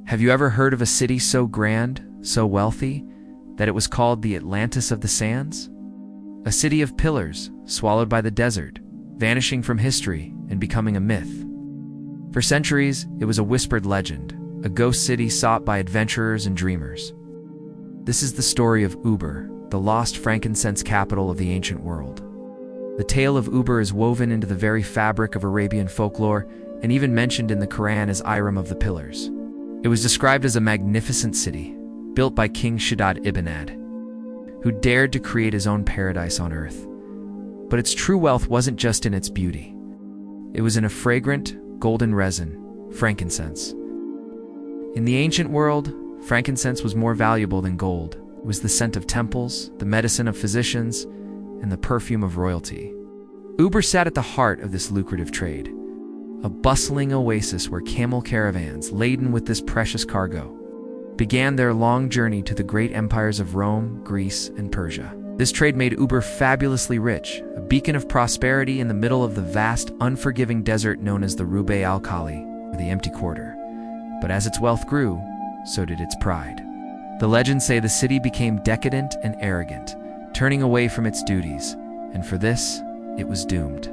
Have you ever heard of a city so grand, so wealthy, that it was called the Atlantis of the sands? A city of pillars, swallowed by the desert, vanishing from history and becoming a myth. For centuries, it was a whispered legend, a ghost city sought by adventurers and dreamers. This is the story of Ubar, the lost frankincense capital of the ancient world. The tale of Ubar is woven into the very fabric of Arabian folklore and even mentioned in the Quran as Iram of the Pillars. It was described as a magnificent city, built by King Shaddad ibn Ad, who dared to create his own paradise on earth. But its true wealth wasn't just in its beauty. It was in a fragrant, golden resin, frankincense. In the ancient world, frankincense was more valuable than gold. It was the scent of temples, the medicine of physicians, and the perfume of royalty. Ubar sat at the heart of this lucrative trade, a bustling oasis where camel caravans laden with this precious cargo began their long journey to the great empires of Rome, Greece, and Persia. This trade made Ubar fabulously rich, a beacon of prosperity in the middle of the vast, unforgiving desert known as the Rubai al-Khali, or the Empty Quarter. But as its wealth grew, so did its pride. The legends say the city became decadent and arrogant, turning away from its duties, and for this, it was doomed.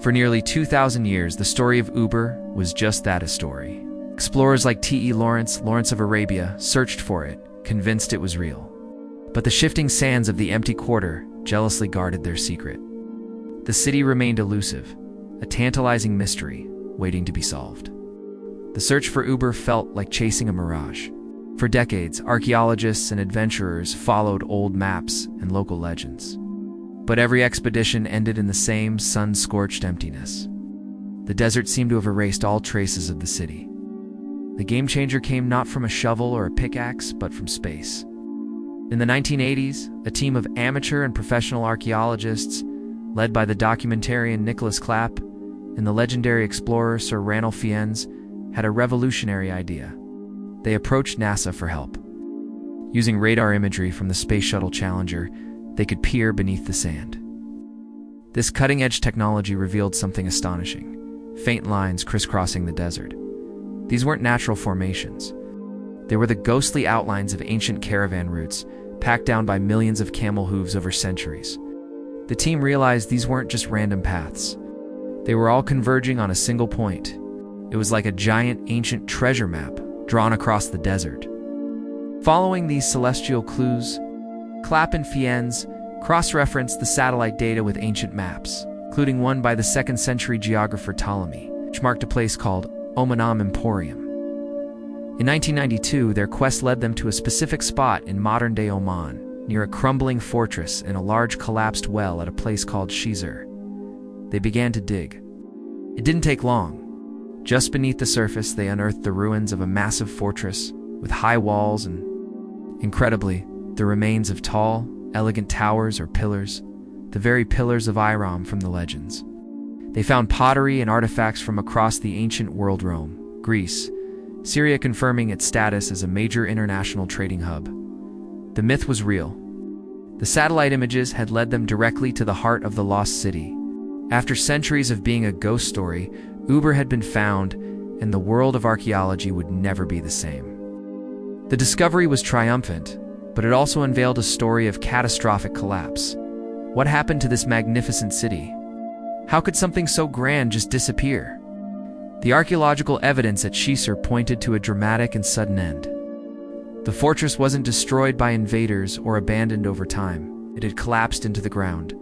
For nearly 2,000 years, the story of Ubar was just that, a story. Explorers like T.E. Lawrence of Arabia, searched for it, convinced it was real. But the shifting sands of the Empty Quarter jealously guarded their secret. The city remained elusive, a tantalizing mystery waiting to be solved. The search for Ubar felt like chasing a mirage. For decades, archaeologists and adventurers followed old maps and local legends. But every expedition ended in the same sun-scorched emptiness. The desert seemed to have erased all traces of the city. The game changer came not from a shovel or a pickaxe, but from space. In the 1980s, a team of amateur and professional archaeologists, led by the documentarian Nicholas Clapp and the legendary explorer Sir Ranulph Fiennes, had a revolutionary idea. They approached NASA for help. Using radar imagery from the Space Shuttle Challenger, they could peer beneath the sand. This cutting-edge technology revealed something astonishing: faint lines crisscrossing the desert. These weren't natural formations. They were the ghostly outlines of ancient caravan routes, packed down by millions of camel hooves over centuries. The team realized these weren't just random paths. They were all converging on a single point. It was like a giant ancient treasure map drawn across the desert. Following these celestial clues, Clapp and Fiennes cross-referenced the satellite data with ancient maps, including one by the 2nd century geographer Ptolemy, which marked a place called Omanam Emporium. In 1992, their quest led them to a specific spot in modern-day Oman, near a crumbling fortress and a large collapsed well at a place called Shizur. They began to dig. It didn't take long. Just beneath the surface, they unearthed the ruins of a massive fortress with high walls and, incredibly, the remains of tall, elegant towers or pillars, the very pillars of Iram from the legends. They found pottery and artifacts from across the ancient world: Rome, Greece, Syria, confirming its status as a major international trading hub. The myth was real. The satellite images had led them directly to the heart of the lost city. After centuries of being a ghost story, Ubar had been found, and the world of archaeology would never be the same. The discovery was triumphant, but it also unveiled a story of catastrophic collapse. What happened to this magnificent city? How could something so grand just disappear? The archaeological evidence at Shizur pointed to a dramatic and sudden end. The fortress wasn't destroyed by invaders or abandoned over time. It had collapsed into the ground.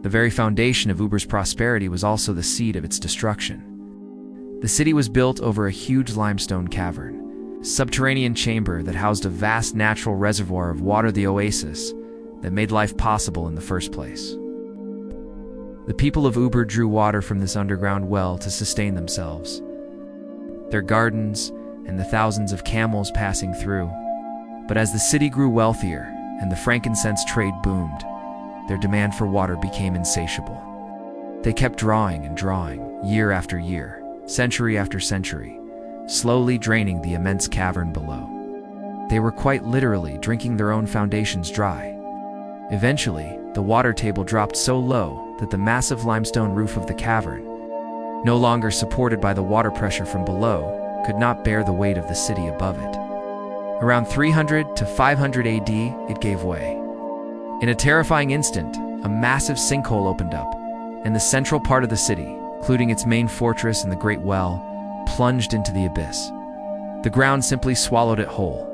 The very foundation of Ubar's prosperity was also the seed of its destruction. The city was built over a huge limestone cavern, a subterranean chamber that housed a vast natural reservoir of water, the oasis that made life possible in the first place. The people of Ubar drew water from this underground well to sustain themselves, their gardens, and the thousands of camels passing through. But as the city grew wealthier and the frankincense trade boomed, their demand for water became insatiable. They kept drawing and drawing, year after year, century after century, slowly draining the immense cavern below. They were quite literally drinking their own foundations dry. Eventually, the water table dropped so low that the massive limestone roof of the cavern, no longer supported by the water pressure from below, could not bear the weight of the city above it. Around 300 to 500 AD, it gave way. In a terrifying instant, a massive sinkhole opened up, and the central part of the city, including its main fortress and the Great Well, plunged into the abyss. The ground simply swallowed it whole.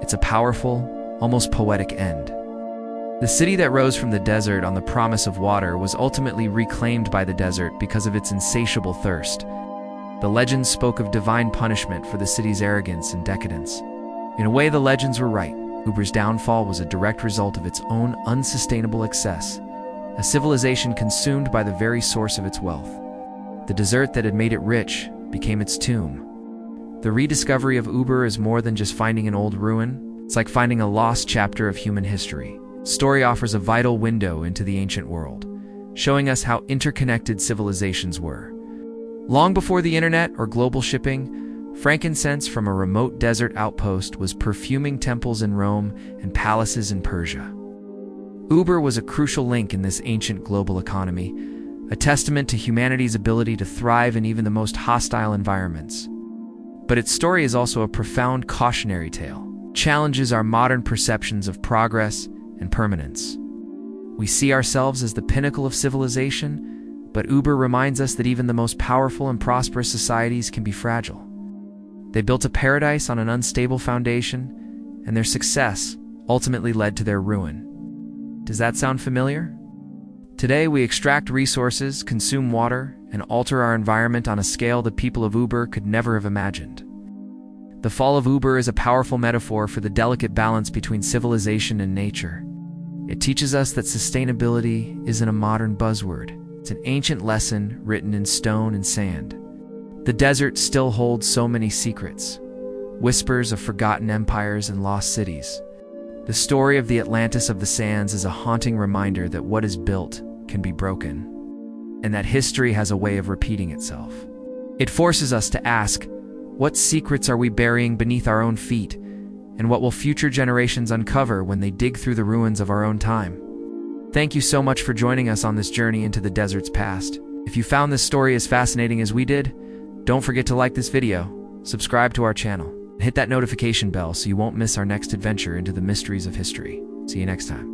It's a powerful, almost poetic end. The city that rose from the desert on the promise of water was ultimately reclaimed by the desert because of its insatiable thirst. The legends spoke of divine punishment for the city's arrogance and decadence. In a way, the legends were right. Ubar's downfall was a direct result of its own unsustainable excess, a civilization consumed by the very source of its wealth. The desert that had made it rich became its tomb. The rediscovery of Ubar is more than just finding an old ruin. It's like finding a lost chapter of human history. The story offers a vital window into the ancient world, showing us how interconnected civilizations were. Long before the internet or global shipping, frankincense from a remote desert outpost was perfuming temples in Rome and palaces in Persia. Ubar was a crucial link in this ancient global economy, a testament to humanity's ability to thrive in even the most hostile environments. But its story is also a profound cautionary tale. It challenges our modern perceptions of progress and permanence. We see ourselves as the pinnacle of civilization, but Ubar reminds us that even the most powerful and prosperous societies can be fragile. They built a paradise on an unstable foundation, and their success ultimately led to their ruin. Does that sound familiar? Today, we extract resources, consume water, and alter our environment on a scale the people of Ubar could never have imagined. The fall of Ubar is a powerful metaphor for the delicate balance between civilization and nature. It teaches us that sustainability isn't a modern buzzword. It's an ancient lesson written in stone and sand. The desert still holds so many secrets, whispers of forgotten empires and lost cities. The story of the Atlantis of the sands is a haunting reminder that what is built can be broken, and that history has a way of repeating itself. It forces us to ask, what secrets are we burying beneath our own feet, and what will future generations uncover when they dig through the ruins of our own time? Thank you so much for joining us on this journey into the desert's past. If you found this story as fascinating as we did, don't forget to like this video, subscribe to our channel, and hit that notification bell so you won't miss our next adventure into the mysteries of history. See you next time.